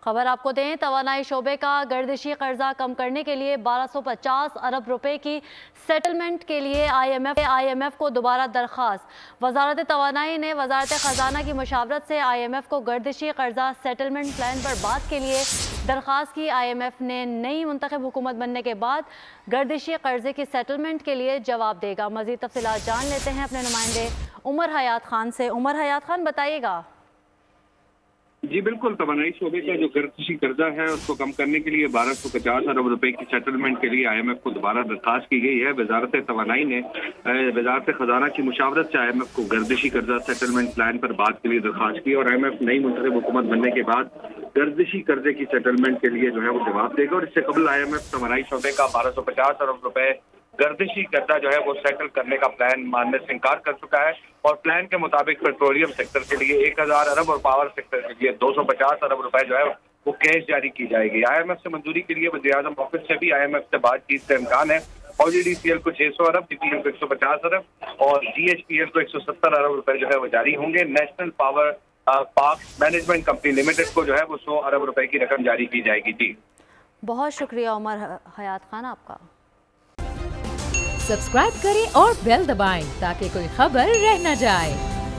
खबर आपको दें, तवानाई शोबे का गर्दिशी कर्जा कम करने के लिए 1250 अरब रुपए की सेटलमेंट के लिए IMF को दोबारा दरख्वास्त। वजारत तवानाई ने वजारत खजाना की मुशावरत से IMF को गर्दिशी कर्जा सेटलमेंट प्लान पर बात के लिए दरख्वास्त की। IMF ने नई मुंतखब हुकूमत बनने के बाद गर्दिशी कर्जे की सेटलमेंट के लिए जवाब देगा। मजीद तफसीलात जान लेते हैं अपने नुमाइंदे उमर हयात खान से। उमर हयात खान, बताइएगा। जी बिल्कुल, तवानाई शोबे का जो गर्दिशी कर्जा है उसको कम करने के लिए 1250 अरब रुपए की सेटलमेंट के लिए IMF को दोबारा दरखास्त की गई है। वजारत तवानाई ने वजारत खजाना की मुशावरत से IMF को गर्दिशी कर्जा सेटलमेंट प्लान पर बात के लिए दरखास्त की और IMF नई मुंतखब हुकूमत बनने के बाद गर्दिशी कर्जे की सेटलमेंट के लिए जो है वो जवाब देगा। और इससे कबल IMF तवानाई शोबे का 1250 अरब रुपए गर्दिशी कर्जा जो है वो सेटल करने का प्लान मानने से इनकार कर चुका है और प्लान के मुताबिक पेट्रोलियम सेक्टर के लिए 1000 अरब और पावर सेक्टर के लिए 250 अरब रुपए जो है वो कैश जारी की जाएगी। IMF से मंजूरी के लिए वज़ीर-ए-आज़म ऑफिस से भी IMF से बातचीत का इम्कान है। OGDCL को 600 अरब, TPM को 150 अरब और GHPL को 170 अरब रुपए जो है वो जारी होंगे। National power park management company limited को जो है वो 100 अरब रुपए की रकम जारी की जाएगी। जी बहुत शुक्रिया उमर हयात खान आपका। सब्सक्राइब करें और बेल दबाएं ताकि कोई खबर रह न जाए।